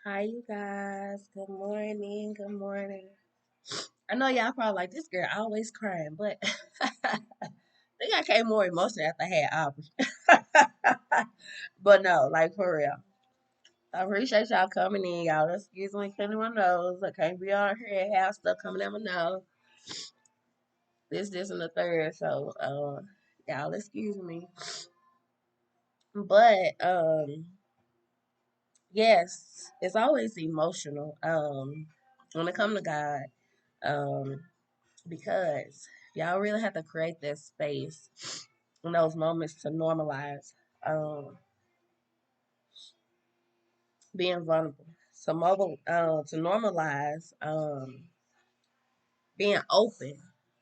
Hi, you guys. Good morning. Good morning. I know y'all probably like this girl always crying, but I think I came more emotional after I had Aubrey. But no, like for real. I appreciate y'all coming in. Y'all excuse me cleaning my nose. I can't be on here and have stuff coming out my nose. This, and the third. So, y'all excuse me. But, yes, it's always emotional. When it comes to God. Um, because y'all really have to create that space in those moments to normalize being vulnerable. To normalize being open,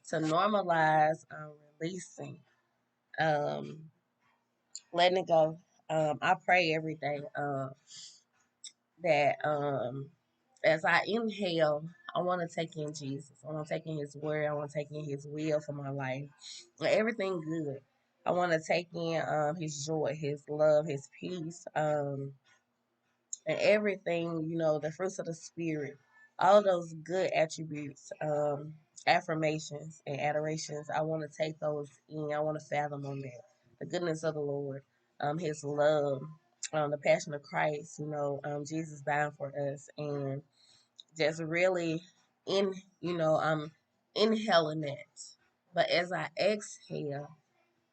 to normalize releasing, um, letting it go. I pray every day that as I inhale, I want to take in Jesus. I want to take in His word. I want to take in His will for my life. Everything good. I want to take in His joy, His love, His peace, and everything. The fruits of the Spirit. All those good attributes, affirmations, and adorations. I want to take those in. I want to fathom on that. The goodness of the Lord, His love, the passion of Christ. Jesus dying for us, and just really in I'm inhaling it. But as I exhale,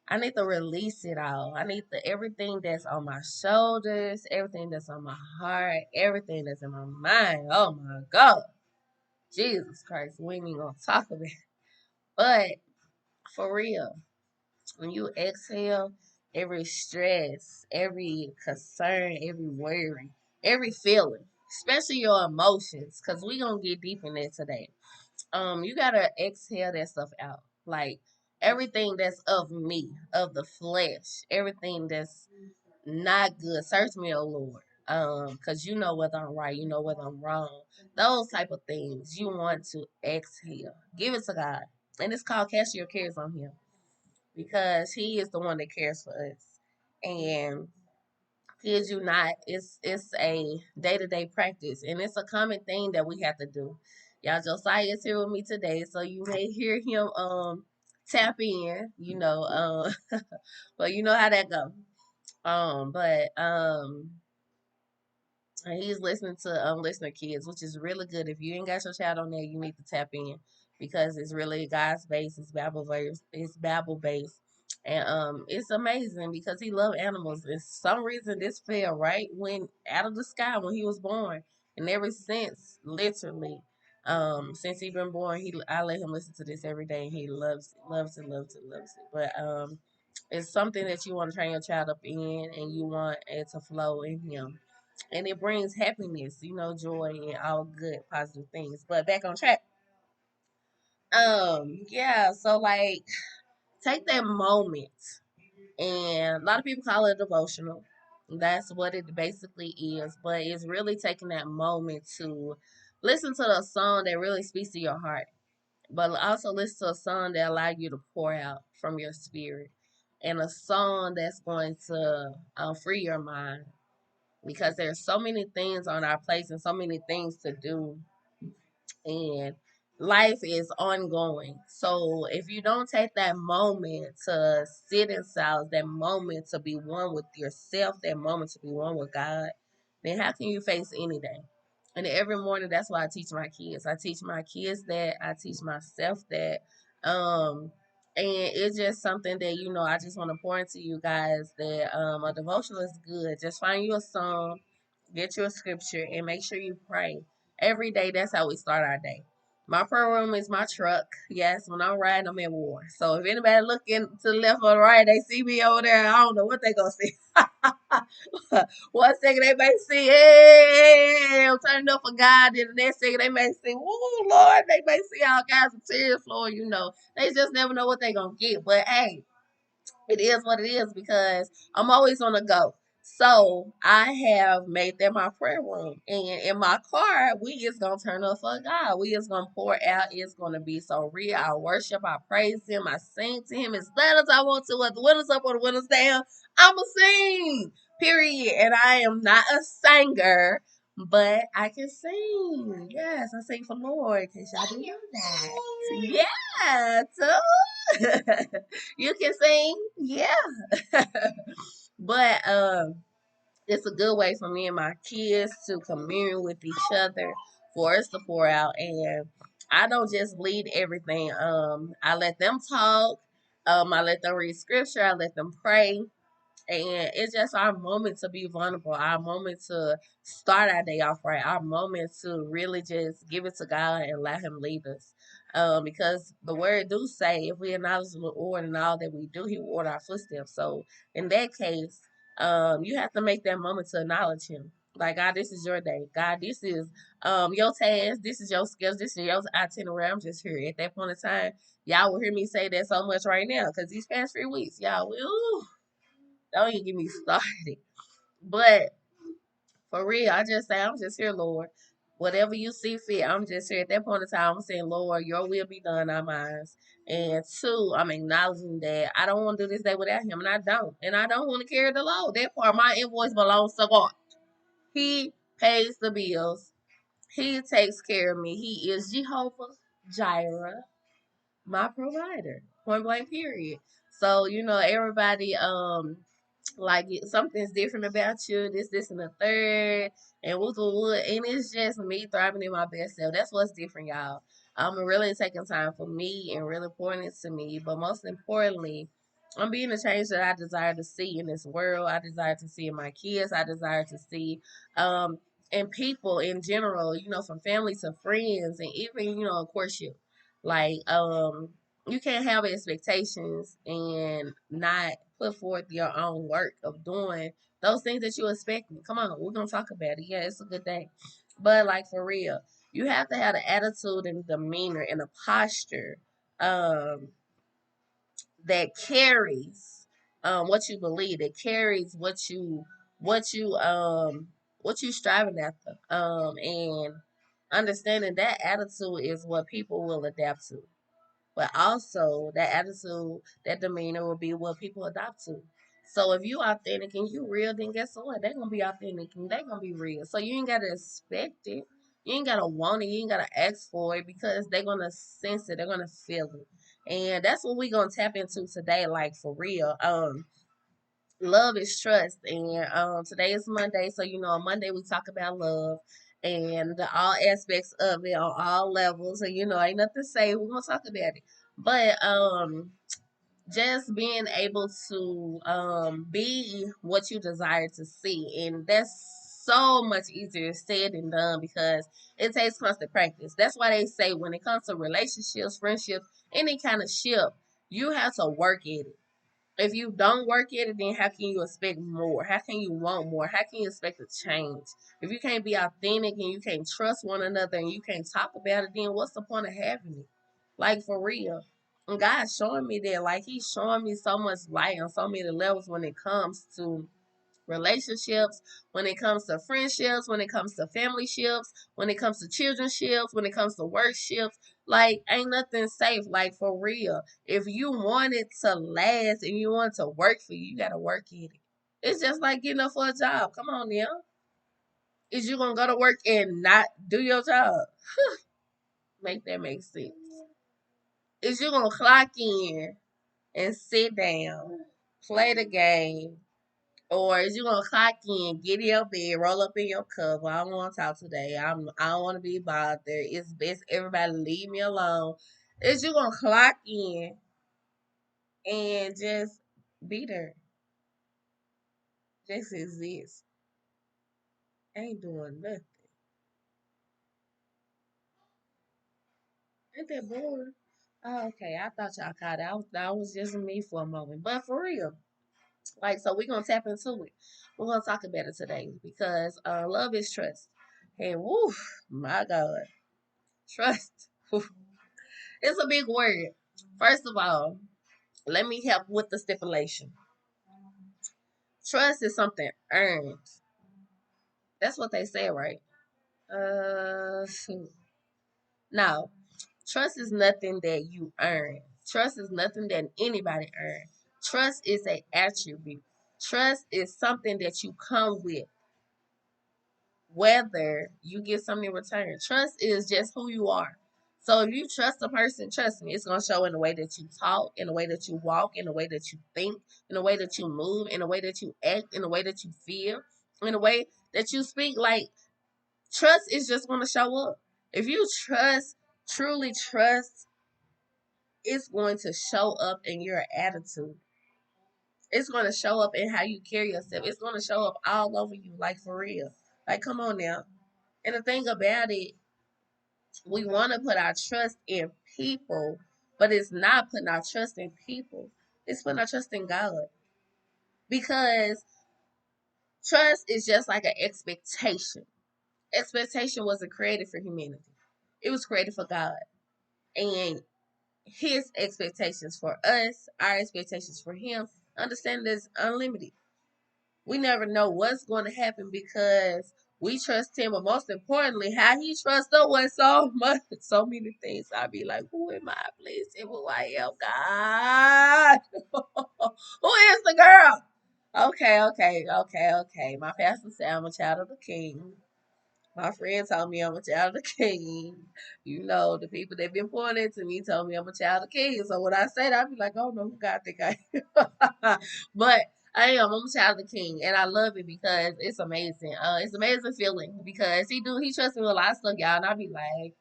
I need to release it all. I need the everything that's on my shoulders, everything that's on my heart, everything that's in my mind. Oh my God. Jesus Christ, we ain't even gonna talk about it. But for real, when you exhale, every stress, every concern, every worry, every feeling, especially your emotions, because we gonna get deep in that today. You gotta exhale that stuff out. Like everything that's of me, of the flesh, everything that's not good. Search me, oh Lord. Because you know whether I'm right, you know whether I'm wrong. Those type of things you want to exhale. Give it to God. And it's called Cast Your Cares on Him. Because He is the one that cares for us. And kid you not, it's a day-to-day practice, and it's a common thing that we have to do. Y'all, Josiah is here with me today, so you may hear him tap in, but you know how that go. But he's listening to listener kids, which is really good. If you ain't got your child on there, you need to tap in because it's really God's based, it's Bible verse, it's Bible based. And it's amazing because he loved animals. And some reason this fell right when out of the sky when he was born. And ever since, literally, since he been born, I let him listen to this every day and he loves it, loves it, loves it. But it's something that you want to train your child up in and you want it to flow in him, and it brings happiness, joy and all good positive things. But back on track. Yeah, so like take that moment, and a lot of people call it devotional. That's what it basically is, but it's really taking that moment to listen to the song that really speaks to your heart, but also listen to a song that allow you to pour out from your spirit, and a song that's going to free your mind, because there's so many things on our plates and so many things to do, and life is ongoing. So if you don't take that moment to sit in silence, that moment to be one with yourself, that moment to be one with God, then how can you face any day? And every morning, that's why I teach my kids. I teach my kids that. I teach myself that. And it's just something that, I just want to pour into you guys that a devotional is good. Just find you a song, get you a scripture, and make sure you pray every day. That's how we start our day. My prayer room is my truck. Yes, when I'm riding, I'm in war. So if anybody looking to the left or the right, they see me over there, I don't know what they gonna see. One second they may see, hey, I'm turning up for God. Then the next second they may see, oh Lord, they may see all kinds of tears flowing. They just never know what they gonna get. But hey, it is what it is because I'm always on the go. So I have made that my prayer room. And in my car, we is gonna turn up for God. We is gonna pour out. It's gonna be so real. I worship, I praise him, I sing to him as loud as I want to. Whether the windows up or the windows down, I'ma sing. Period. And I am not a singer, But I can sing. Yes, I sing for Lord. Cause y'all do know that. Yeah, too. You can sing. Yeah. But it's a good way for me and my kids to commune with each other, for us to pour out. And I don't just lead everything. I let them talk. I let them read scripture. I let them pray. And it's just our moment to be vulnerable, our moment to start our day off right, our moment to really just give it to God and let Him lead us. Because the word do say if we acknowledge the Lord in all that we do, He will order our footsteps. So in that case, you have to make that moment to acknowledge Him. Like, God, this is your day. God, this is your task. This is your skills. This is your itinerary. I'm just here. At that point in time, y'all will hear me say that so much right now because these past 3 weeks, y'all will. Don't even get me started. But for real, I just say, I'm just here, Lord. Whatever you see fit, I'm just here. At that point in time, I'm saying, Lord, your will be done, not mine. And two, I'm acknowledging that I don't want to do this day without him, and I don't. And I don't want to carry the load. That part, my invoice belongs to God. He pays the bills. He takes care of me. He is Jehovah Jireh, my provider. Point blank, period. So, everybody, like something's different about you, this, and the third, and woo, and it's just me thriving in my best self. That's what's different, y'all. I'm really taking time for me and really pouring into me, but most importantly, I'm being the change that I desire to see in this world. I desire to see in my kids. I desire to see, um, in people in general. From family to friends, and even courtship. Like, you can't have expectations and not put forth your own work of doing those things that you expect. Come on, we're gonna talk about it. Yeah, it's a good day. But like, for real, you have to have the attitude and demeanor and a posture um that carries what you believe, that carries what you what you striving after. And understanding that attitude is what people will adapt to. But also that attitude, that demeanor will be what people adopt to. So if you authentic and you real, then guess what? They're gonna be authentic and they're gonna be real. So you ain't gotta expect it. You ain't gotta want it. You ain't gotta ask for it because they're gonna sense it. They're gonna feel it. And that's what we're gonna tap into today, like, for real. Love is trust. And today is Monday, so on Monday we talk about love and all aspects of it on all levels. And ain't nothing to say. We're gonna talk about it. But just being able to be what you desire to see, and that's so much easier said than done because it takes constant practice. That's why they say when it comes to relationships, friendships, any kind of ship, you have to work at it. If you don't work at it, then how can you expect more? How can you want more? How can you expect a change? If you can't be authentic and you can't trust one another and you can't talk about it, then what's the point of having it? Like, for real. And God's showing me that, like, He's showing me so much light on so many levels when it comes to relationships, when it comes to friendships, when it comes to family ships, when it comes to children ships, when it comes to work ships. Like, ain't nothing safe. Like, for real. If you want it to last and you want it to work for you, you gotta work at it. It's just like getting up for a job. Come on now. Is you gonna go to work and not do your job? Make that make sense. Is you gonna clock in and sit down, play the game, or is you gonna clock in, get in your bed, roll up in your cup? I don't want to talk today. I don't want to be bothered. It's best everybody leave me alone. Is you gonna clock in and just be there, just exist, ain't doing nothing? Ain't that boring? Oh, okay, I thought y'all caught it. That was just me for a moment, but for real, like, so we're gonna tap into it. We're gonna talk about it today because love is trust, and woo, my God, trust. It's a big word. First of all, let me help with the stipulation. Trust is something earned. That's what they say, right? Shoot. No, trust is nothing that you earn. Trust is nothing that anybody earn. Trust is an attribute. Trust is something that you come with. whether you get something in return. Trust is just who you are. So if you trust a person, trust me, it's gonna show in the way that you talk, in the way that you walk, in the way that you think, in the way that you move, in the way that you act, in the way that you feel, in the way that you speak. Like, trust is just gonna show up. If you trust, truly trust, it's going to show up in your attitude. It's going to show up in how you carry yourself. It's going to show up all over you, like for real. Like, come on now. And the thing about it, we want to put our trust in people, but it's not putting our trust in people. It's putting our trust in God. Because trust is just like an expectation. Expectation wasn't created for humanity. It was created for God. And his expectations for us, our expectations for him, understand is unlimited. We never know what's going to happen because we trust him, but most importantly, how he trusts us with so much, so many things. I'll be like, who am I? Please tell me who I am, God. Who is the girl? Okay. My pastor said I'm a child of the king. My friend told me I'm a child of the king. You know, the people that been pointing to me told me I'm a child of the king. So when I say that, I be like, oh no, who God think I am? But I am. I'm a child of the king, and I love it because it's amazing. It's an amazing feeling because he trusts me with a lot of stuff, y'all, and I be like,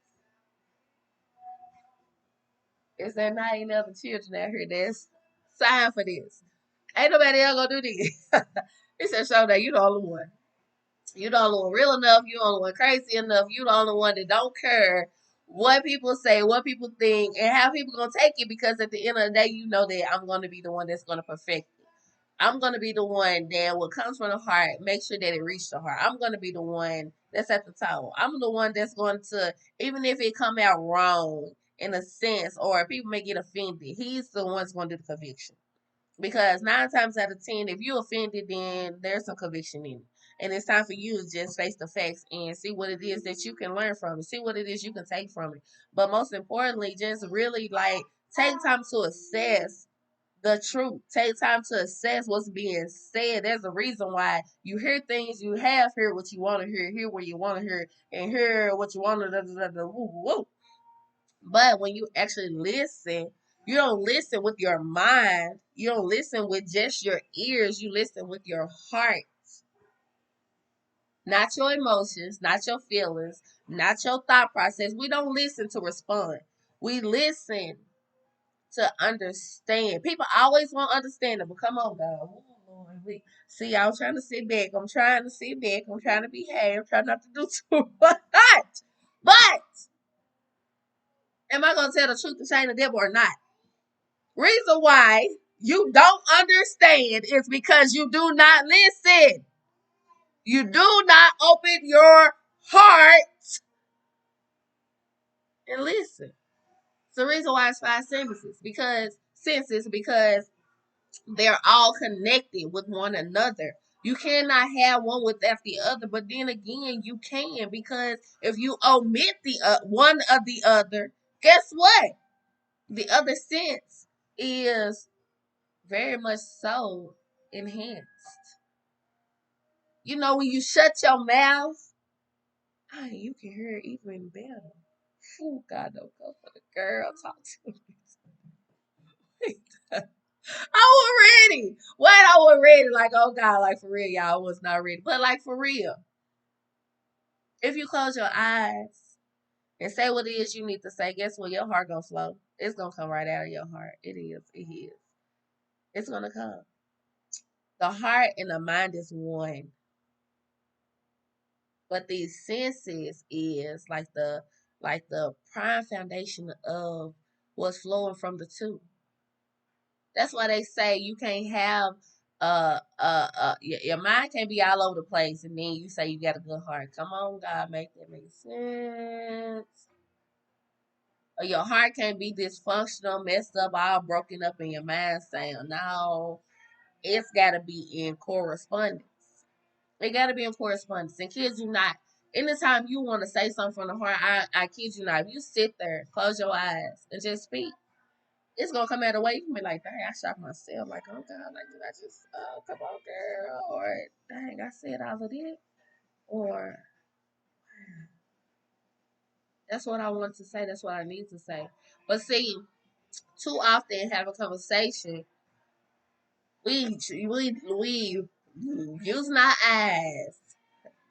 is there not any other children out here that's signed for this? Ain't nobody else gonna do this. He said, show that you the only one. You the only one real enough. You the only one crazy enough. You the only one that don't care what people say, what people think, and how people gonna take it. Because at the end of the day, you know that I'm gonna be the one that's gonna perfect it. I'm gonna be the one that what comes from the heart, make sure that it reaches the heart. I'm gonna be the one that's at the top. I'm the one that's going to, even if it come out wrong in a sense, or people may get offended, he's the one that's gonna do the conviction. Because 9 times out of 10, if you offended, then there's some conviction in it. And it's time for you to just face the facts and see what it is that you can learn from it. See what it is you can take from it. But most importantly, just really like take time to assess the truth. Take time to assess what's being said. There's a reason why you hear things, you have heard what you want to hear what you want to hear, and hear what you want to woo, woo. But when you actually listen, you don't listen with your mind. You don't listen with just your ears. You listen with your heart. Not your emotions, not your feelings, not your thought process. We don't listen to respond. We listen to understand. People always want understanding, but come on, God. Oh, Lord, see, I'm trying to sit back. I'm trying to sit back. I'm trying to behave. I'm trying not to do too much. But am I going to tell the truth to shame the devil or not? Reason why you don't understand is because you do not listen. You do not open your heart and listen. It's the reason why it's 5 senses. Because they're all connected with one another. You cannot have one without the other, but then again, you can because if you omit the one of the other, guess what? The other sense is very much so enhanced. You know, when you shut your mouth, you can hear it even better. Oh, God, don't go for the girl. Talk to me. I was ready. What I was ready. Like, oh, God, like for real, y'all, I was not ready. But like for real, if you close your eyes and say what it is you need to say, guess what? Your heart gonna flow. It's gonna come right out of your heart. It is. It is. It's gonna come. The heart and the mind is one. But these senses is like the prime foundation of what's flowing from the two. That's why they say you can't have your mind can't be all over the place and then you say you got a good heart. Come on, God, make that make sense. Or your heart can't be dysfunctional, messed up, all broken up in your mind saying, no, it's gotta be in correspondence. It gotta be in correspondence. And kids you not. Anytime you want to say something from the heart, I kid you not. If you sit there, close your eyes, and just speak, it's gonna come out of way. You can be like, dang, I shot myself. Like, oh God, like did I just come on, girl? Or dang, I said all of that. Or That's what I want to say. That's what I need to say. But see, too often have a conversation, we using our eyes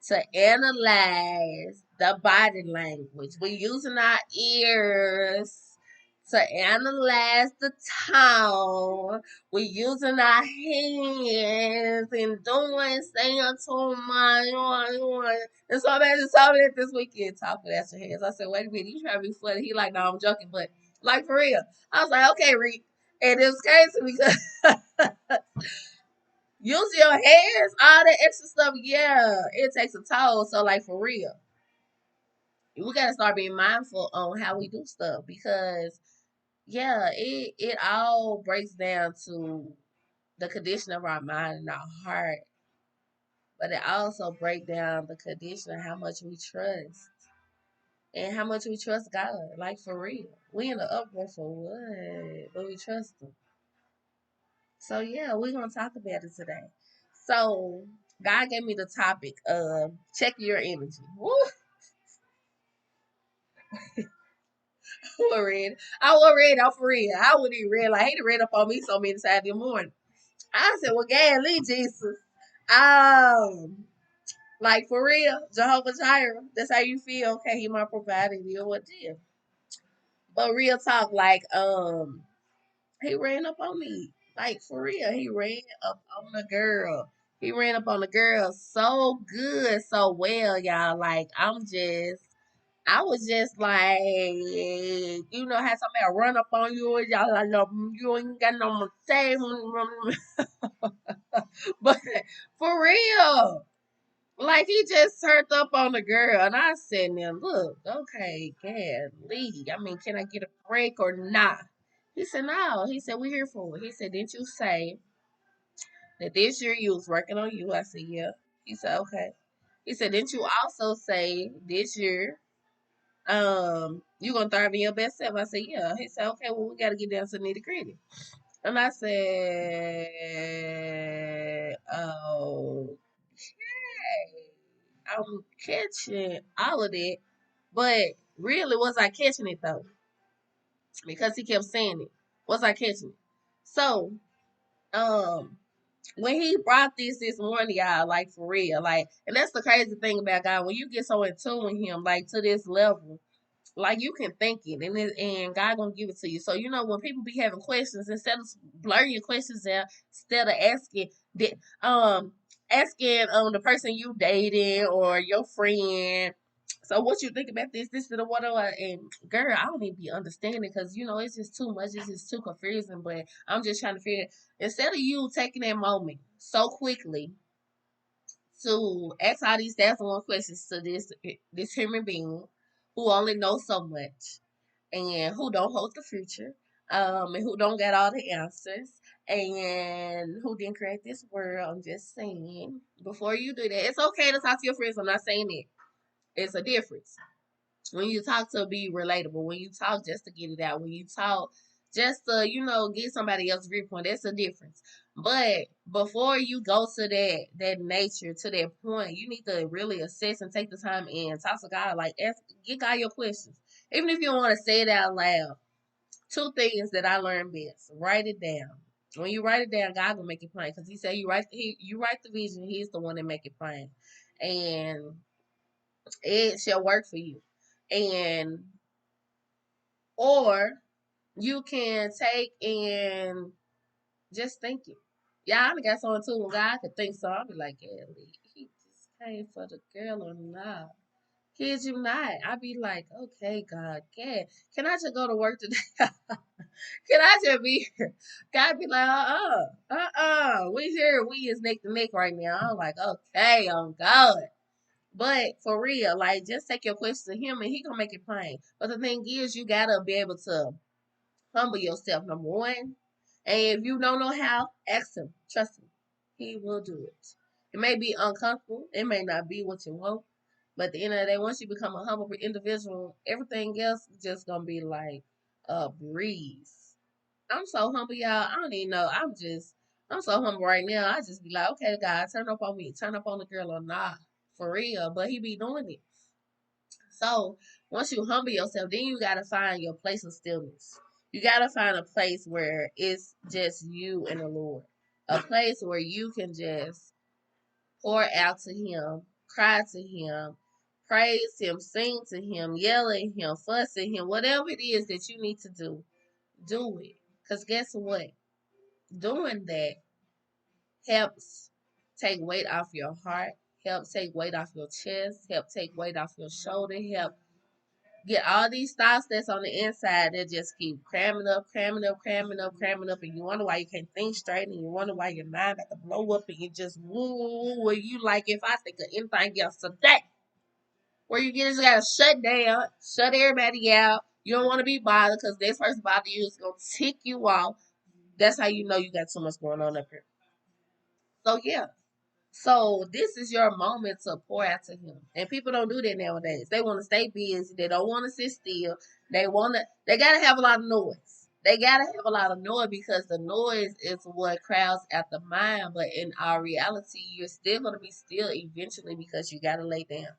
to analyze the body language. We're using our ears to analyze the tone. We're using our hands and doing, saying too much. And so man just told me that this weekend talking at your hands. I said, wait a minute, you trying to be funny. He like, no, I'm joking, but like for real. I was like, okay, Reed. And it's crazy because use your hands, all that extra stuff, yeah, it takes a toll. So, like, for real, we got to start being mindful on how we do stuff because, yeah, it all breaks down to the condition of our mind and our heart, but it also breaks down the condition of how much we trust and how much we trust God. Like, for real. We in the uproar for what? But we trust Him. So yeah, we're gonna talk about it today. So God gave me the topic of check your energy. Woo, I was ready. I was ready off for real. I wouldn't even read like he done read up on me so many times in the morning. I said, well, golly, Jesus. Um, like for real, Jehovah Jireh. That's how you feel. Okay, he my provider, deal with you. But real talk, like he ran up on me. Like for real. He ran up on the girl. He ran up on the girl so good, so well, y'all. Like I was just like, you know, how somebody run up on you and y'all like, no, you ain't got no more to say. But for real. Like he just turned up on the girl, and I said, "Now look, okay, golly. I mean, can I get a break or not?" He said, "No." He said, "We're here for it." He said, "Didn't you say that this year you was working on you?" I said, "Yeah." He said, "Okay." He said, "Didn't you also say this year, you gonna thrive in your best self?" I said, "Yeah." He said, "Okay, well, we got to get down to the nitty gritty." And I said, "Oh." I'm catching all of that, but really, was I catching it though? Because he kept saying it. Was I catching it? So, um, when he brought this morning, y'all, like for real, like, and that's the crazy thing about God. When you get so in tune with Him, like to this level, like you can think it, and God gonna give it to you. So you know when people be having questions, instead of blurring your questions out, instead of asking the person you dating or your friend. So what you think about this, and whatever, and girl, I don't even be understanding because you know it's just too much, it's just too confusing. But I'm just trying to figure. Instead of you taking that moment so quickly to ask all these 1,001 questions to this human being who only knows so much and who don't hold the future, and who don't got all the answers, and who didn't create this world. I'm just saying, before you do that, it's okay to talk to your friends. I'm not saying it. It's a difference. When you talk to be relatable, when you talk just to get it out, when you talk just to, you know, get somebody else's viewpoint, that's a difference. But before you go to that nature, to that point, you need to really assess and take the time and talk to God. Like get God your questions. Even if you don't want to say it out loud. Two things that I learned best. Write it down. When you write it down, God will make it plain. Because he said you write the vision, he's the one that make it plain. And it shall work for you. And or you can take and just think it. Yeah, I done got someone too when God could think so. I'll be like, yeah, he just came for the girl or not. Kid you not. I'd be like, okay, God, can I just go to work today? Can I just be here? God be like, we here, we is neck to neck right now. I'm like, okay, I'm God. But for real, like just take your question to him and he gonna make it plain. But the thing is you gotta be able to humble yourself, number one. And if you don't know how, ask him. Trust him. He will do it. It may be uncomfortable. It may not be what you want. But at the end of the day, once you become a humble individual, everything else is just gonna be like a breeze. I'm so humble, y'all. I don't even know. I'm so humble right now. I just be like, okay, God, turn up on me. Turn up on the girl or not. For real. But he be doing it. So once you humble yourself, then you gotta find your place of stillness. You gotta find a place where it's just you and the Lord. A place where you can just pour out to him, cry to him, praise him, sing to him, yell at him, fuss at him, whatever it is that you need to do it. Because guess what? Doing that helps take weight off your heart, help take weight off your chest, help take weight off your shoulder, help get all these thoughts that's on the inside that just keep cramming up, cramming up, cramming up, cramming up, and you wonder why you can't think straight, and you wonder why your mind got to blow up, and you just woo, where you like, if I think of anything else today, where you just gotta shut down, shut everybody out. You don't want to be bothered because this person bothered you is gonna tick you off. That's how you know you got so much going on up here. So yeah. So this is your moment to pour out to him. And people don't do that nowadays. They want to stay busy. They don't want to sit still. They gotta have a lot of noise. They gotta have a lot of noise because the noise is what crowds out the mind. But in our reality, you're still gonna be still eventually because you gotta lay down.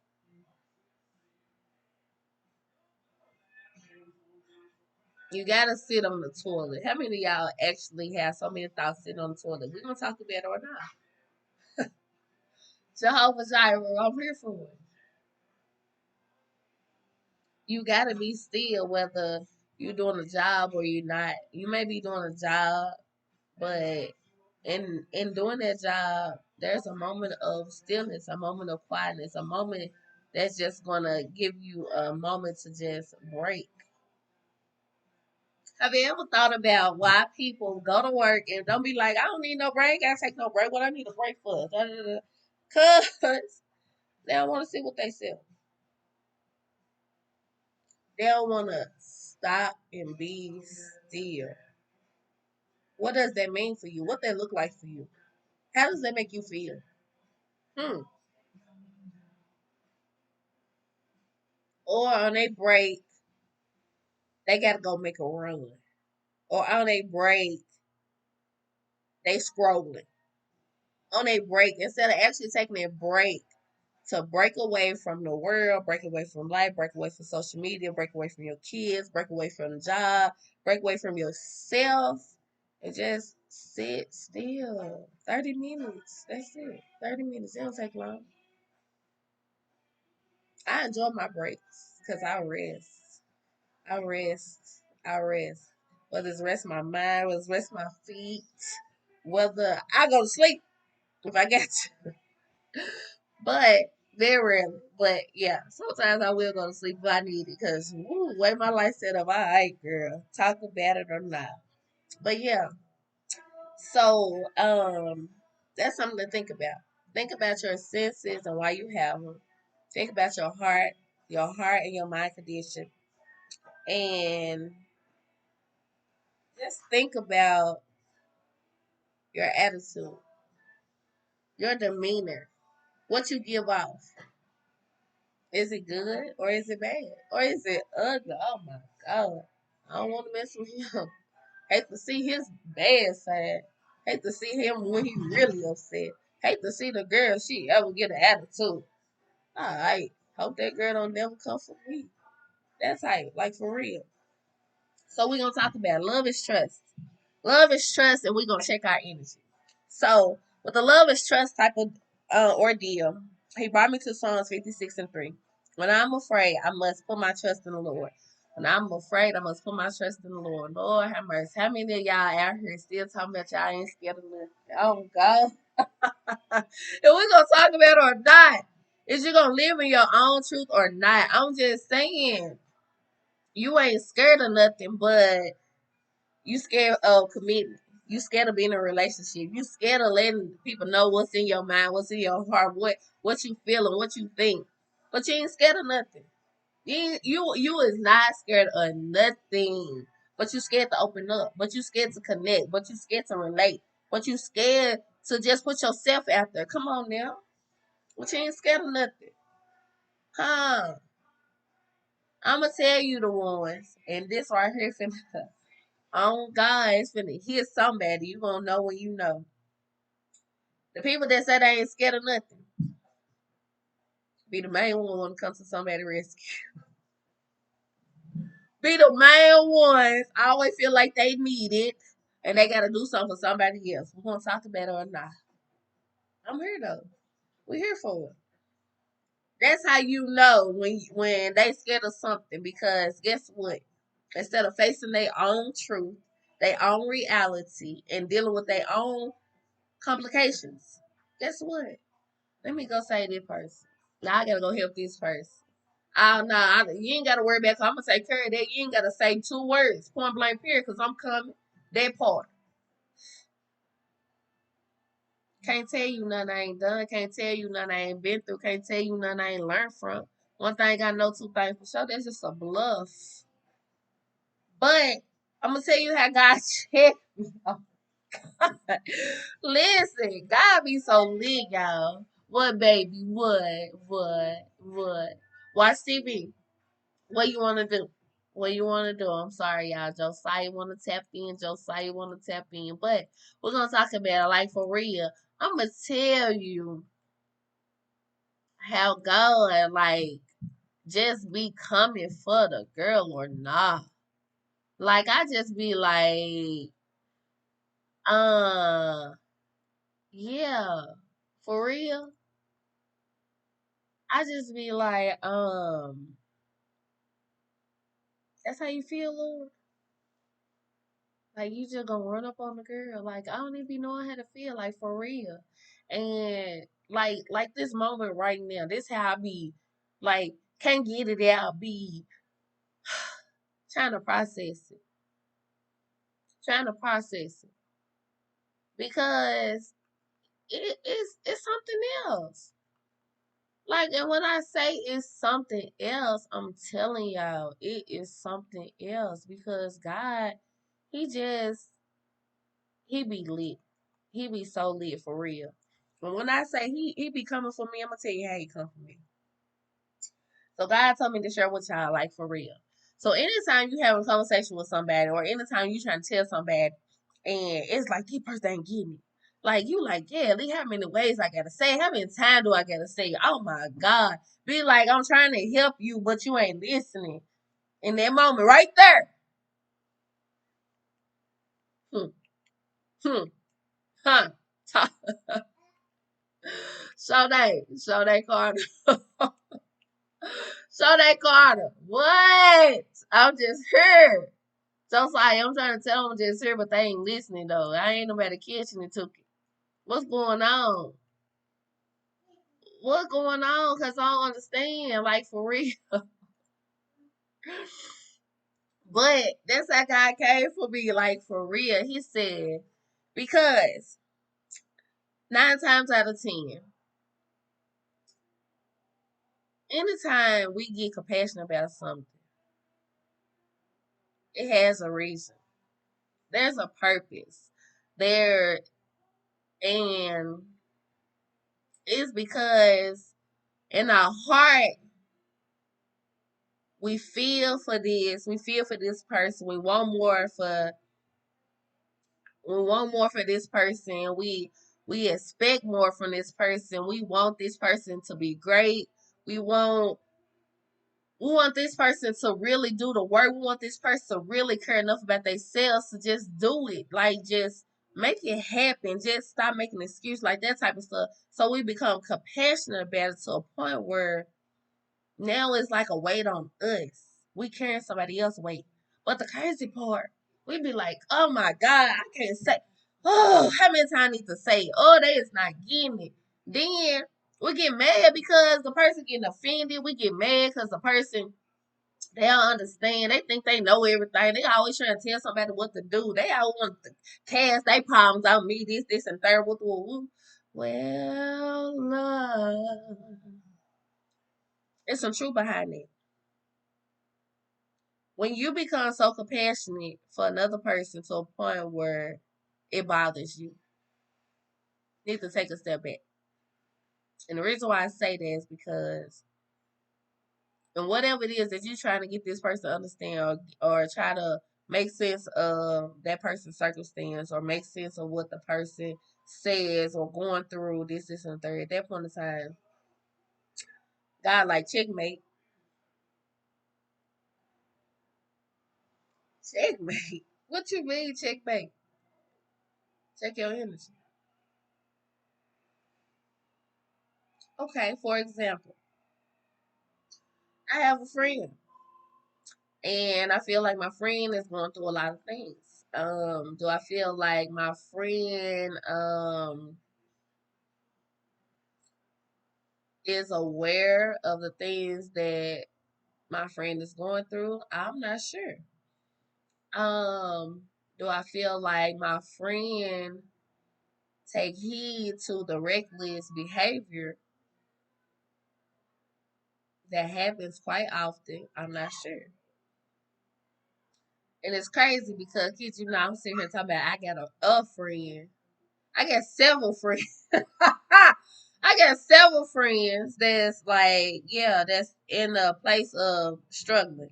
You gotta sit on the toilet. How many of y'all actually have so many thoughts sitting on the toilet? We're gonna talk about it or not. Jehovah Jireh, I'm here for it. You gotta be still whether you're doing a job or you're not. You may be doing a job, but in doing that job, there's a moment of stillness, a moment of quietness, a moment that's just gonna give you a moment to just break. Have you ever thought about why people go to work and don't be like, I don't need no break, I gotta take no break. What I need a break for? Da, da, da. Cause they don't want to see what they sell. They don't want to stop and be still. What does that mean for you? What that look like for you? How does that make you feel? Hmm. Or on a break, they gotta go make a run. Or on a break, they scrolling. On a break, instead of actually taking a break to break away from the world, break away from life, break away from social media, break away from your kids, break away from the job, break away from yourself, and just sit still. 30 minutes. That's it. 30 minutes. It don't take long. I enjoy my breaks because I rest. I rest. I rest. Whether it's rest my mind, whether it's rest my feet, whether I go to sleep if I get to. But very rarely. But yeah, sometimes I will go to sleep if I need it because way my life set up, all right, girl. Talk about it or not. But yeah, so that's something to think about. Think about your senses and why you have them. Think about your heart and your mind condition, and just think about your attitude, your demeanor, what you give off. Is it good or is it bad? Or is it ugly? Oh my God. I don't want to mess with him. Hate to see his bad side. Hate to see him when he really upset. Hate to see the girl she ever get an attitude. Alright. Hope that girl don't never come for me. That's how, like for real. So we're gonna talk about love is trust. Love is trust, and we're gonna check our energy. So with the love is trust type of ordeal, he brought me to Psalms 56:3. When I'm afraid, I must put my trust in the Lord. When I'm afraid, I must put my trust in the Lord. Lord have mercy. How many of y'all out here still talking about y'all ain't scared of nothing? Oh God. And we're gonna talk about it or not. Is you gonna live in your own truth or not? I'm just saying you ain't scared of nothing, but you scared of commitment. You scared of being in a relationship. You scared of letting people know what's in your mind, what's in your heart, what you feeling, what you think. But you ain't scared of nothing. You is not scared of nothing. But you scared to open up. But you scared to connect. But you scared to relate. But you scared to just put yourself out there. Come on now. But you ain't scared of nothing. Huh? I'ma tell you the ones. And this right here finna on God, it's finna hit somebody. You gonna know when you know. The people that say they ain't scared of nothing. Be the main one when it comes to somebody rescue. Be the main ones. I always feel like they need it and they gotta do something for somebody else. We're gonna talk about it or not. I'm here though. We're here for it. That's how you know when they scared of something because guess what? Instead of facing their own truth, their own reality, and dealing with their own complications, guess what? Let me go say this person. Now I gotta go help this person. Oh no, you ain't gotta worry about. I'm gonna take care of that. You ain't gotta say 2 words, point blank period, because I'm coming. That part. Can't tell you nothing I ain't done. Can't tell you nothing I ain't been through. Can't tell you nothing I ain't learned from. One thing I know, 2 things for sure. That's just a bluff. But I'm gonna tell you how God checked me. Listen, God be so lit, y'all. What, baby? What? Watch TV. What you wanna do? What you wanna do? I'm sorry, y'all. Josiah wanna tap in. Josiah wanna tap in. But we're gonna talk about it like for real. I'm gonna tell you how God like just be coming for the girl or not. Like I just be like, uh, yeah, for real. I just be like, that's how you feel, Lord. Like you just gonna run up on the girl. Like I don't even be knowing how to feel, like for real. And like this moment right now, this how I be like can't get it out, be trying to process it. Trying to process it. Because it's something else. Like and when I say it's something else, I'm telling y'all, it is something else because God, He just He be lit. He be so lit for real. And when I say he be coming for me, I'm gonna tell you how he come for me. So God told me to share with y'all, like for real. So anytime you have a conversation with somebody, or anytime you trying to tell somebody, and it's like this person ain't getting it. Like you like, yeah, Lee, how many ways I gotta say? How many times do I gotta say? Oh my God. Be like, I'm trying to help you, but you ain't listening. In that moment right there. Hmm, hmm, huh. Show that card. Show that Carter. What? I'm just here. So sorry, I'm trying to tell them just here, but they ain't listening though. I ain't nobody catching it took it. What's going on? What's going on? Cause I don't understand, like for real. But that's how God came for me, like for real. He said, because 9 times out of 10, anytime we get compassionate about something, it has a reason. There's a purpose. There and it's because in our heart we feel for this. We feel for this person. We want more for this person. We expect more from this person. We want this person to be great. We want we want this person to really do the work. We want this person to really care enough about themselves to just do it. Like just make it happen. Just stop making excuses like that type of stuff. So we become compassionate about it to a point where now it's like a weight on us. We carrying somebody else's weight. But the crazy part, we be like, oh my God, I can't say. Oh, how many times I need to say, oh, they is not getting it. Then we get mad because the person getting offended. We get mad because the person, they don't understand. They think they know everything. They always trying to tell somebody what to do. They always want to cast their problems on me, this, and third. Well, love. There's some truth behind it. When you become so compassionate for another person to a point where it bothers you, you need to take a step back. And the reason why I say that is because, and whatever it is that you're trying to get this person to understand or try to make sense of that person's circumstance or make sense of what the person says or going through this, and third, at that point in time, God like checkmate. Checkmate. What you mean checkmate? Check your energy. Okay, for example, I have a friend and I feel like my friend is going through a lot of things. Do I feel like my friend is aware of the things that my friend is going through? I'm not sure. Um, do I feel like my friend take heed to the reckless behavior that happens quite often? I'm not sure. And it's crazy because kids, you know, I'm sitting here talking about I got a friend. I got several friends. I got several friends that's like, yeah, that's in a place of struggling.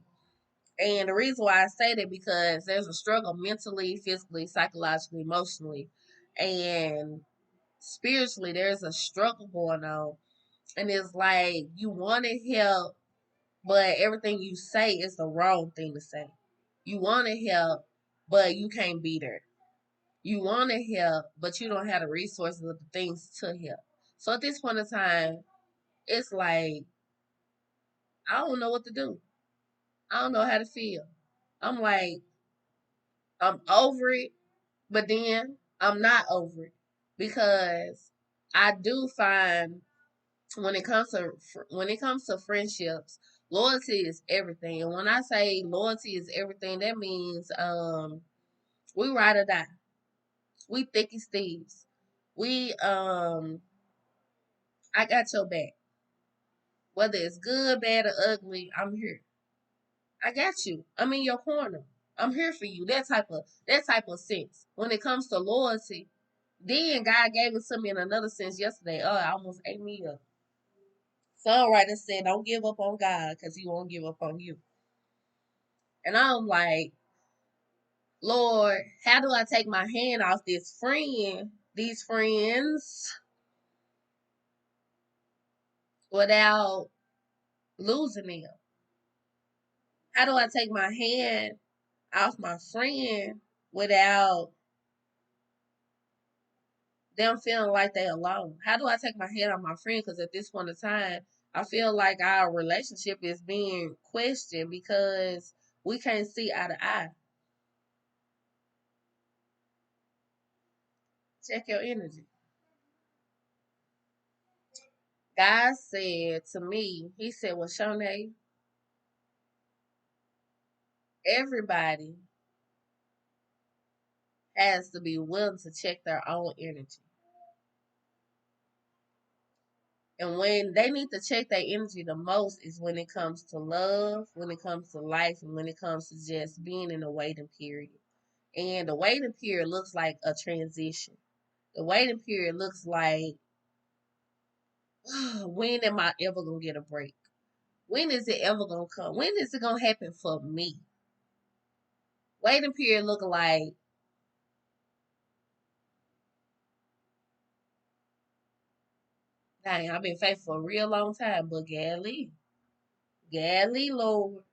And the reason why I say that because there's a struggle mentally, physically, psychologically, emotionally, and spiritually. There's a struggle going on, and it's like you want to help, but everything you say is the wrong thing to say. You want to help, but you can't be there. You want to help, but you don't have the resources or the things to help. So at this point in time, it's like I don't know what to do. I don't know how to feel. I'm like I'm over it, but then I'm not over it because I do find when it comes to friendships, loyalty is everything. And when I say loyalty is everything, that means we ride or die. We thick as thieves. We I got your back. Whether it's good, bad, or ugly, I'm here. I got you. I'm in your corner. I'm here for you. That type of sense. When it comes to loyalty, then God gave it to me in another sense yesterday. Oh, I almost ate me up. Songwriter said, "Don't give up on God, because He won't give up on you." And I'm like, Lord, how do I take my hand off these friends, without losing them? How do I take my hand off my friend without them feeling like they alone? How do I take my hand off my friend? Because at this point in time, I feel like our relationship is being questioned because we can't see eye to eye. Check your energy. God said to me, He said, "Well, Shanae, everybody has to be willing to check their own energy. And when they need to check their energy the most is when it comes to love, when it comes to life, and when it comes to just being in a waiting period. And the waiting period looks like a transition. The waiting period looks like, when am I ever going to get a break? When is it ever going to come? When is it going to happen for me? Waiting period look like, dang, I've been faithful for a real long time, but Gally, Lord,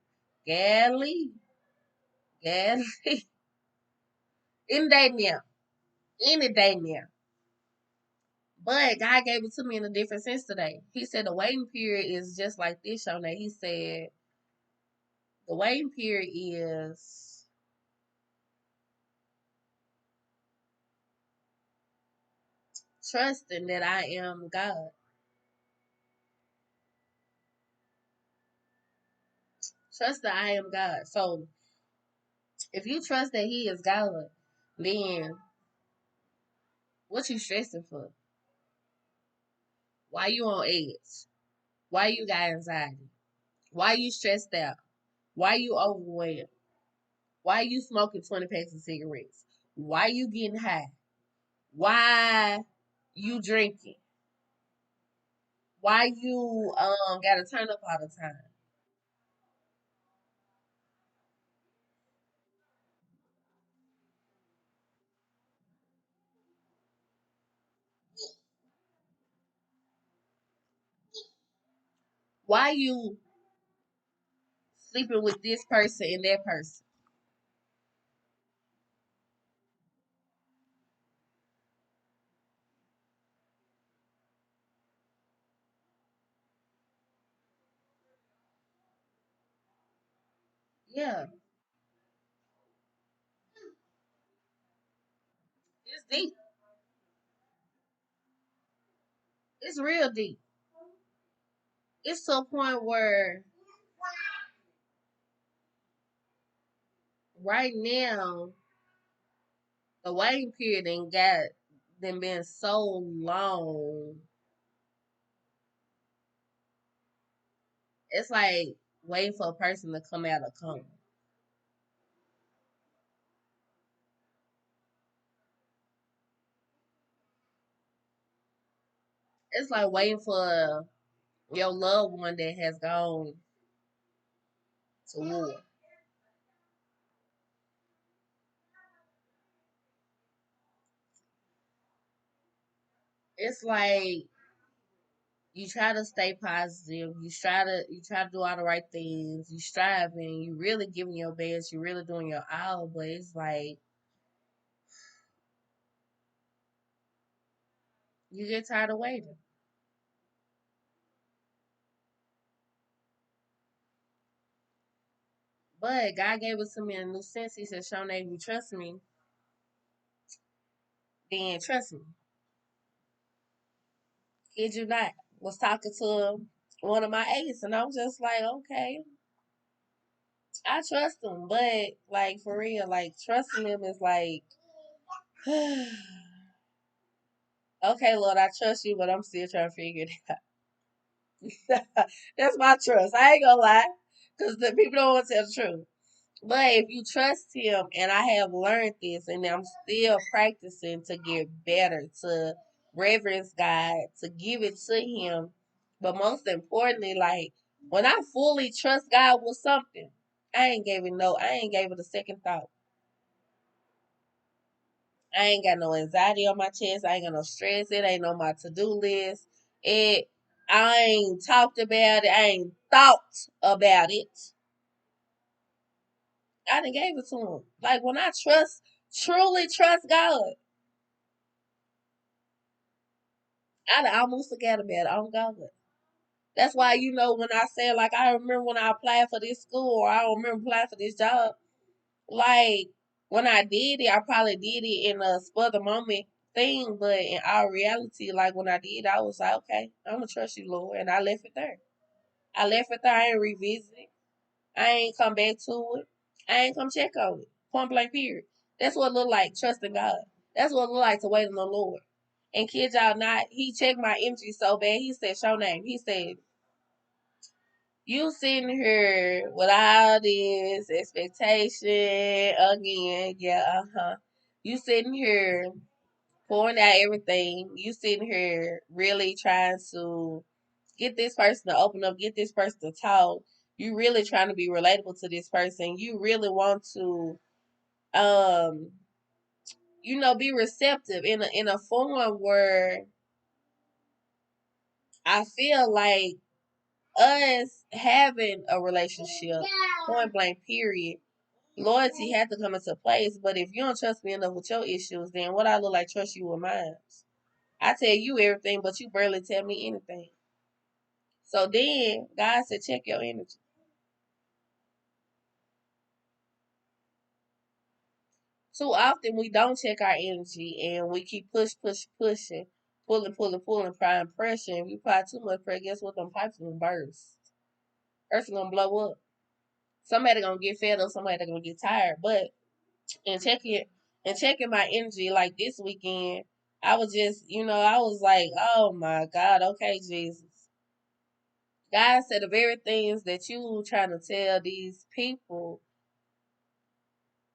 Gally, Gally, any day now, any day now. But God gave it to me in a different sense today. He said the waiting period is just like this, Shanae. He said the waiting period is trusting that I am God. Trust that I am God. So if you trust that He is God, then what you stressing for? Why you on edge? Why you got anxiety? Why you stressed out? Why you overwhelmed? Why you smoking 20 packs of cigarettes? Why you getting high? Why you drinking? Why you gotta turn up all the time? Why you sleeping with this person and that person? Yeah, it's deep. It's real deep. It's to a point where right now the waiting period ain't got them been so long. It's like waiting for a person to come out of coma. It's like waiting for your loved one that has gone to war. It's like you try to stay positive. You try to do all the right things. You striving. You really giving your best. You really doing your all. But it's like you get tired of waiting. But God gave it to me in a new sense. He said, "Shone, if you trust me, then trust me." Kid you not. Was talking to one of my aides, and I was just like, okay, I trust him, but like for real, like trusting him is like, okay, Lord, I trust you, but I'm still trying to figure it out. That's my trust. I ain't gonna lie, because the people don't want to tell the truth. But if you trust him, and I have learned this, and I'm still practicing to get better, to reverence God, to give it to him. But most importantly, like when I fully trust God with something, I ain't gave it a second thought. I ain't got no anxiety on my chest. I ain't got no stress. It ain't on my to do list. It I ain't talked about it. I ain't thought about it. I done gave it to him. Like when I truly trust God, I done almost forgot about it. On God. That's why when I say like I remember when I applied for this school or I remember applying for this job, like when I did it, I probably did it in a spur of the moment thing, but in all reality, like when I did, I was like, okay, I'm gonna trust you, Lord, and I left it there. I left it there. I ain't revisit it. I ain't come back to it. I ain't come check on it. Point blank period. That's what it look like trusting God. That's what it look like to wait on the Lord. And kids, y'all not, he checked my energy so bad. He said, show name. He said, you sitting here with all this expectation again. Yeah, uh-huh. You sitting here pouring out everything. You sitting here really trying to get this person to open up, get this person to talk. You really trying to be relatable to this person. You really want to um be receptive in a form where I feel like us having a relationship, point blank period, loyalty had to come into place. But if you don't trust me enough with your issues, then what I look like trust you with mine? I tell you everything, but you barely tell me anything. So then God said, check your energy. Too often we don't check our energy and we keep pushing, pulling, applying pressure. And we apply too much pressure, guess what? Them pipes gonna burst. Earth's gonna blow up. Somebody gonna get fed up, somebody gonna get tired. But in checking my energy like this weekend, I was just, I was like, oh my God, okay, Jesus. God said the very things that you trying to tell these people,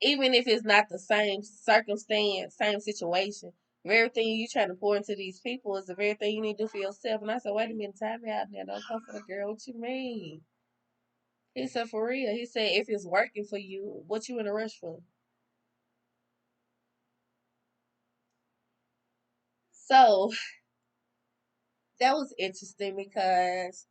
even if it's not the same circumstance, same situation, the very thing you trying to pour into these people is the very thing you need to do for yourself. And I said, wait a minute, time out now. Don't come for the girl. What you mean? He said, for real. He said, if it's working for you, what you in a rush for? So that was interesting because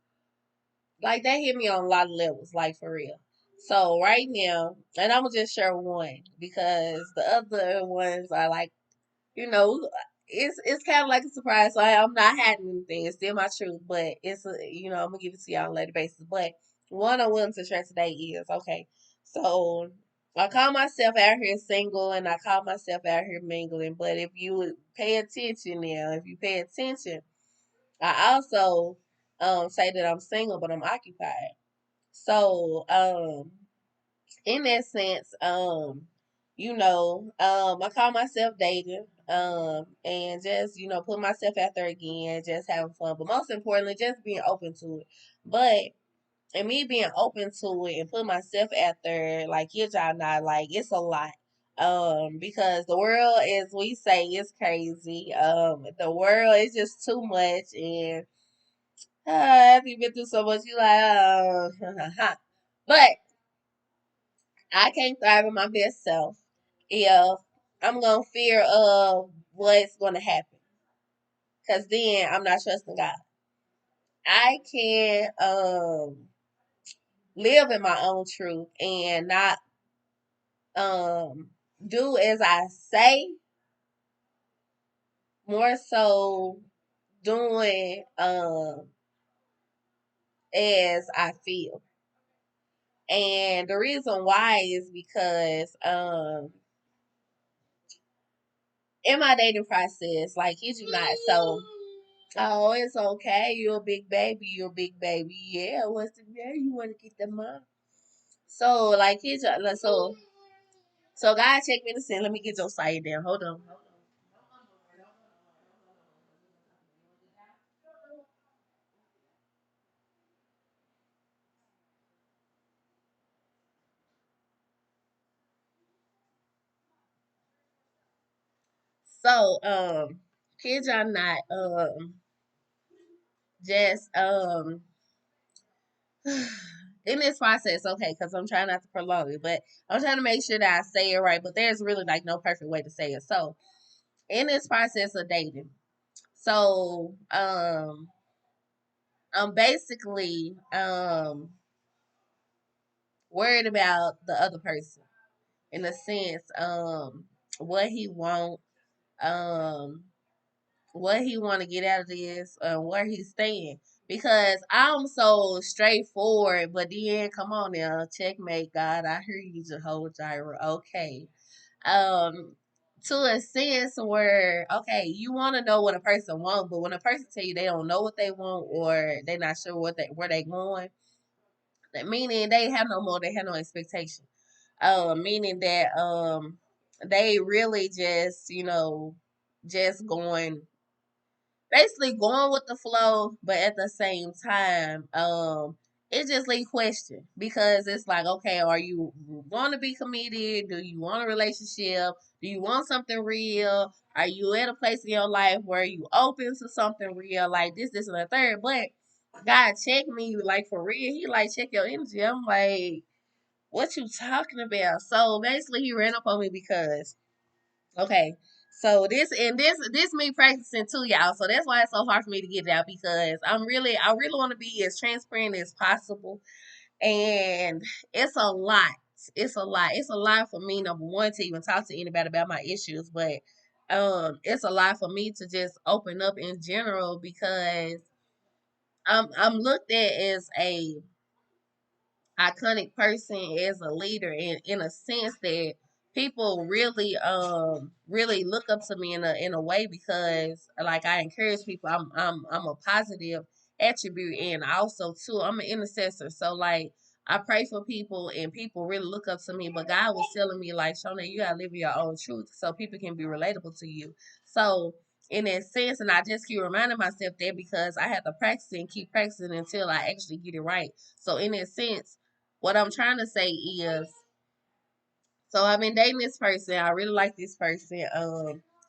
Like that hit me on a lot of levels, like for real. So right now, and I'm gonna just share one because the other ones are like, you know, it's kind of like a surprise. So I'm not hiding anything. It's still my truth, but it's a, I'm gonna give it to y'all on a later basis. But one I wanted to share today is okay. So I call myself out here single, and I call myself out here mingling. But if you would pay attention now, if you pay attention, I also say that I'm single, but I'm occupied. So in that sense, I call myself dating, and just, put myself out there again, just having fun, but most importantly, just being open to it. But and me being open to it and put myself out there, like y'all not like it's a lot. Because the world, as we say, is crazy. The world is just too much, and after you've been through so much, you like, but I can't thrive in my best self if I'm gonna fear of what's gonna happen. Cause then I'm not trusting God. I can live in my own truth and not um do as I say, more so doing as I feel. And the reason why is because in my dating process, like kid you not, so oh, it's okay. You're a big baby. You're a big baby. Yeah, what's the matter? You want to get the mom? So, like, kids, so God checked me to sin. Let me get your side down. Hold on. So, kids are not, just, in this process, okay, because I'm trying not to prolong it, but I'm trying to make sure that I say it right, but there's really like no perfect way to say it. So, in this process of dating, so, I'm basically, worried about the other person in a sense, what he want, um, what he want to get out of this, where he's staying. Because I'm so straightforward, but then come on now, checkmate, God. I hear you, Jehovah Jireh. Okay, to a sense where okay, you want to know what a person wants, but when a person tell you they don't know what they want or they're not sure where they going, that meaning they have no more, they have no expectation. Meaning that they really just, just going basically going with the flow, but at the same time, it just leaves question because it's like, okay, are you want to be committed? Do you want a relationship? Do you want something real? Are you at a place in your life where you open to something real, like this, and the third? But God check me, like for real. He like check your energy. I'm like, what you talking about? So basically, he ran up on me because okay. So this me practicing too, y'all. So that's why it's so hard for me to get it out because I really want to be as transparent as possible, and it's a lot. It's a lot. It's a lot for me. Number one, to even talk to anybody about my issues, but it's a lot for me to just open up in general because I'm looked at as a iconic person as a leader in a sense that people really look up to me in a way because like I encourage people. I'm a positive attribute, and also too I'm an intercessor, so like I pray for people and people really look up to me, but God was telling me like, Shona, you gotta live your own truth so people can be relatable to you. So in that sense, and I just keep reminding myself that because I have to practice and keep practicing until I actually get it right. So in that sense, what I'm trying to say is, so I've been dating this person. I really like this person.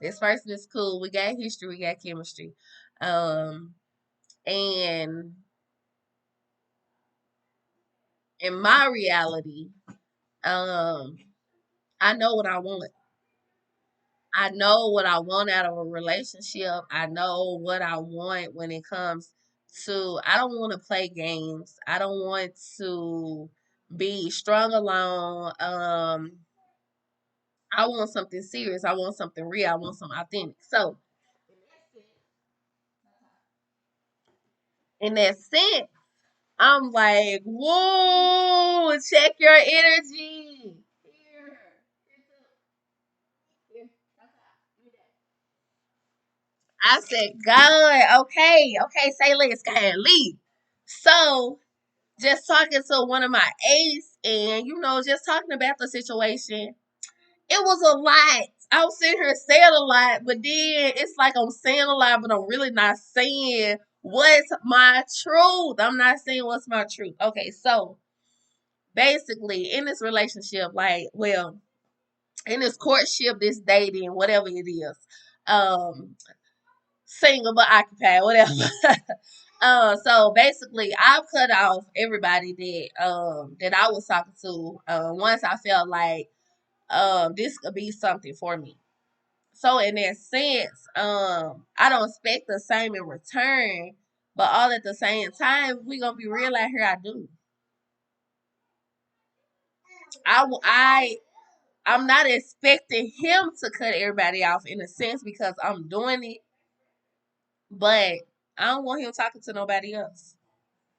This person is cool. We got history. We got chemistry. Um, and in my reality, um, I know what I want. I know what I want out of a relationship. I know what I want when it comes I don't want to play games. I don't want to be strung along. I want something serious. I want something real. I want something authentic. So in that sense, I'm like, whoa, check your energy. Here. I said, God, okay, say let's go ahead and leave. So just talking to one of my aides and, just talking about the situation, it was a lot. I was sitting here saying a lot, but then it's like I'm saying a lot, but I'm really not saying what's my truth. I'm not saying what's my truth. Okay, so basically in this relationship, like, well, in this courtship, this dating, whatever it is, um, single but occupied, whatever. So basically, I've cut off everybody that I was talking to. Once I felt like this could be something for me. So in that sense, I don't expect the same in return, but all at the same time, we gonna be real out here. I do. I I'm not expecting him to cut everybody off in a sense because I'm doing it, but I don't want him talking to nobody else.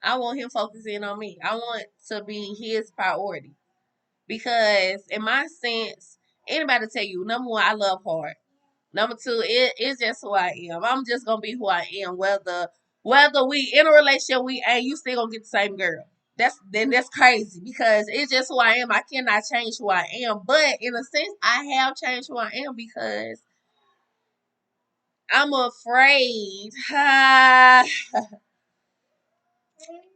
I want him focusing on me. I want to be his priority because, in my sense, anybody tell you, number one, I love hard. Number two, it's just who I am. I'm just gonna be who I am, whether we in a relationship we ain't. You still gonna get the same girl. That's crazy because it's just who I am. I cannot change who I am, but in a sense, I have changed who I am because I'm afraid.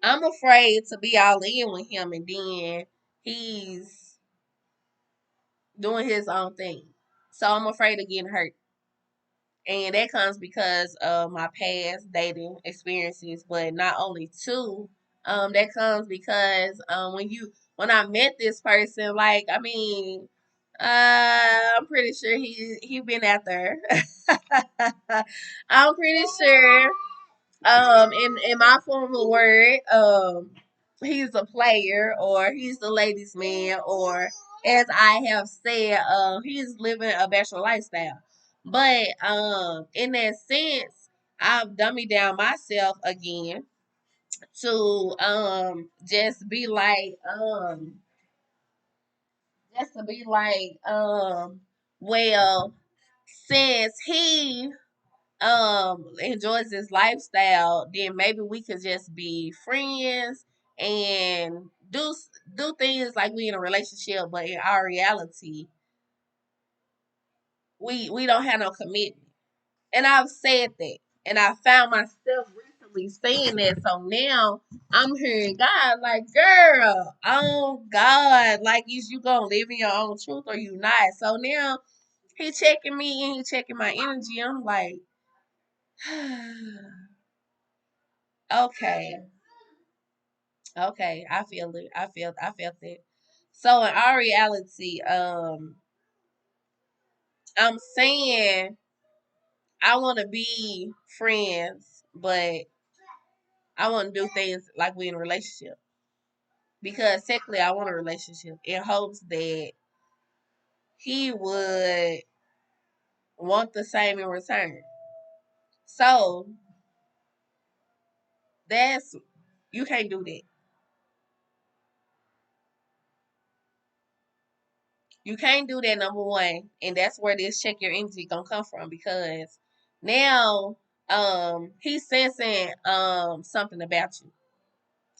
I'm afraid to be all in with him, and then he's doing his own thing. So I'm afraid of getting hurt. And that comes because of my past dating experiences, but not only too, that comes because when I met this person, like I mean, I'm pretty sure he been out there. I'm pretty sure in my formal word, he's a player or he's the ladies' man or as I have said, he's living a bachelor lifestyle. But in that sense, I've dummied down myself again to just to be like well, since he enjoys this lifestyle, then maybe we could just be friends and do things like we in a relationship, but in our reality, we don't have no commitment. And I've said that, and I found myself recently saying that. So now I'm hearing God like, girl, oh God, like is you gonna live in your own truth or you not? So now he checking me and he checking my energy. I'm like, okay. Okay, I feel it. I felt it. So in our reality, I'm saying I want to be friends, but I want to do things like we in a relationship because technically I want a relationship in hopes that he would want the same in return. So that's you can't do that. You can't do that, number one, and that's where this check your energy gonna come from because now he's sensing something about you.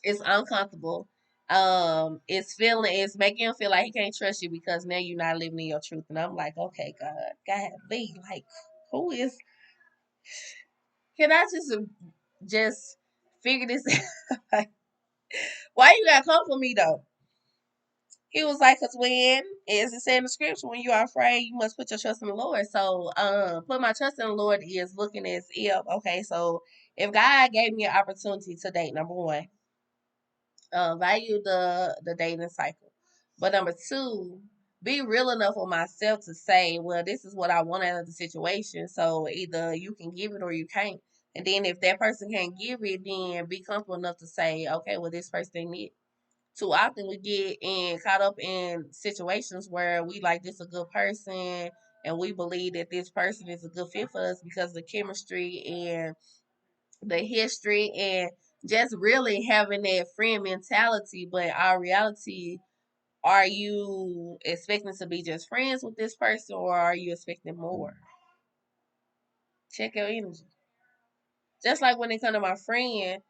It's uncomfortable. It's making him feel like he can't trust you because now you're not living in your truth. And I'm like, okay, God, leave. Like, who is? Can I just figure this out? Why you gotta come for me though? He was like, because when, as it said in the scripture, when you are afraid, you must put your trust in the Lord. So, put my trust in the Lord is looking as if, okay, so if God gave me an opportunity to date, number one, value the dating cycle. But number two, be real enough with myself to say, well, this is what I want out of the situation. So either you can give it or you can't. And then if that person can't give it, then be comfortable enough to say, okay, well, this person need. Too often we get caught up in situations where we like this a good person and we believe that this person is a good fit for us because of the chemistry and the history and just really having that friend mentality. But our reality, are you expecting to be just friends with this person or are you expecting more? Check your energy. Just like when it comes to my friend,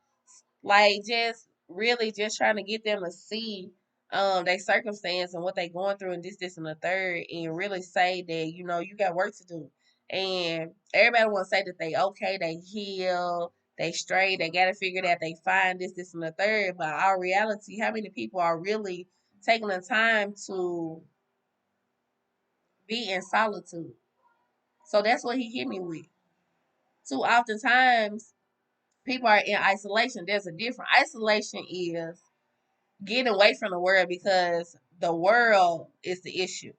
like just really just trying to get them to see their circumstance and what they going through and this and the third and really say that, you got work to do. And everybody wanna say that they okay, they heal, they straight, they got it figured out, they fine, this and the third. But our reality, how many people are really taking the time to be in solitude? So that's what he hit me with. Too oftentimes people are in isolation. There's a different isolation is getting away from the world because the world is the issue.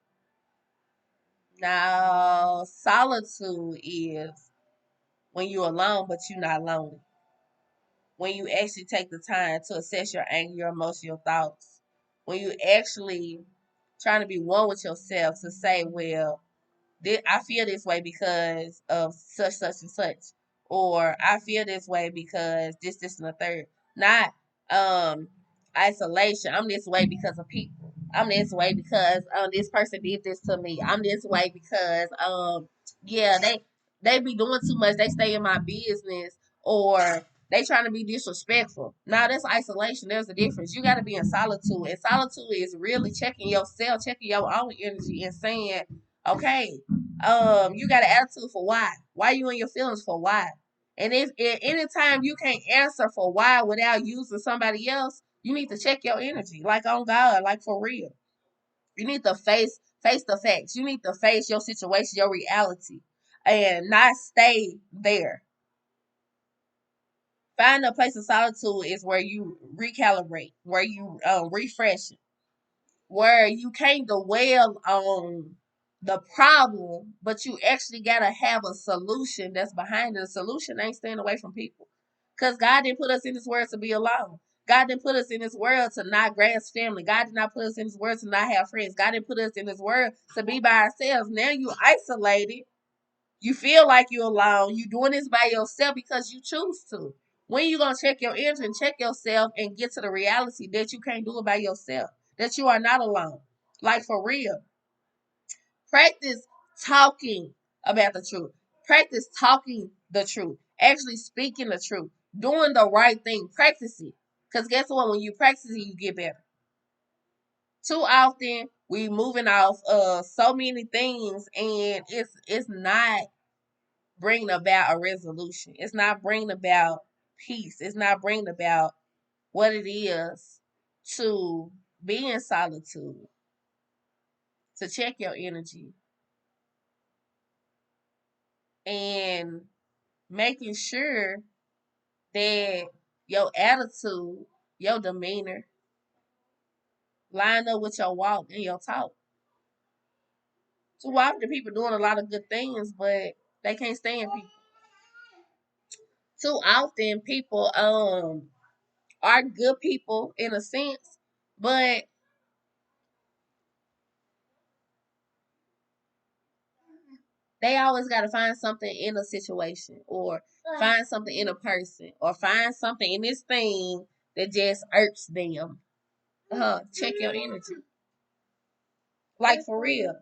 Now, solitude is when you're alone, but you're not lonely. When you actually take the time to assess your anger, your emotion, your thoughts. When you actually trying to be one with yourself to say, well, I feel this way because of such, and such. Or I feel this way because this, and the third. Not um isolation. I'm this way because of people. I'm this way because this person did this to me. I'm this way because yeah, they be doing too much. They stay in my business or they trying to be disrespectful. Now that's isolation. There's a difference. You got to be in solitude, and solitude is really checking yourself, checking your own energy, and saying, okay, you got an attitude for why? Why you in your feelings for why? And if at any time you can't answer for why without using somebody else, you need to check your energy, like on God, like for real. You need to face the facts. You need to face your situation, your reality, and not stay there. Find a place of solitude is where you recalibrate, where you refresh, where you can't dwell on the problem, but you actually gotta have a solution that's behind it. The solution ain't staying away from people. Because God didn't put us in this world to be alone. God didn't put us in this world to not grasp family. God did not put us in this world to not have friends. God didn't put us in this world to be by ourselves. Now you isolated. You feel like you're alone. You doing this by yourself because you choose to. When you gonna check your energy and check yourself and get to the reality that you can't do it by yourself, that you are not alone. Like for real. Practice talking about the truth. Practice talking the truth. Actually speaking the truth. Doing the right thing. Practice it. Because guess what? When you practice it, you get better. Too often we moving off so many things and it's not bringing about a resolution. It's not bringing about peace. It's not bringing about what it is to be in solitude, to check your energy, and making sure that your attitude, your demeanor line up with your walk and your talk. Too often people doing a lot of good things, but they can't stand people. Too often people are good people in a sense, but they always got to find something in a situation or find something in a person or find something in this thing that just irks them. Check your energy. Like for real.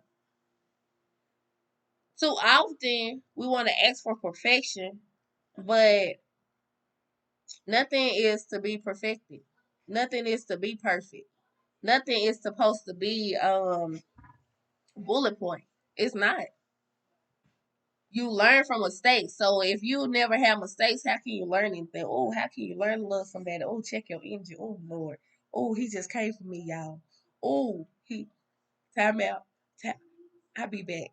Too often we want to ask for perfection, but nothing is to be perfected. Nothing is to be perfect. Nothing is supposed to be bullet point. It's not. You learn from mistakes. So if you never have mistakes, how can you learn anything? Oh, how can you learn to love somebody? Oh, check your energy. Oh Lord. Oh, he just came for me, y'all. Oh, he time out. I'll be back.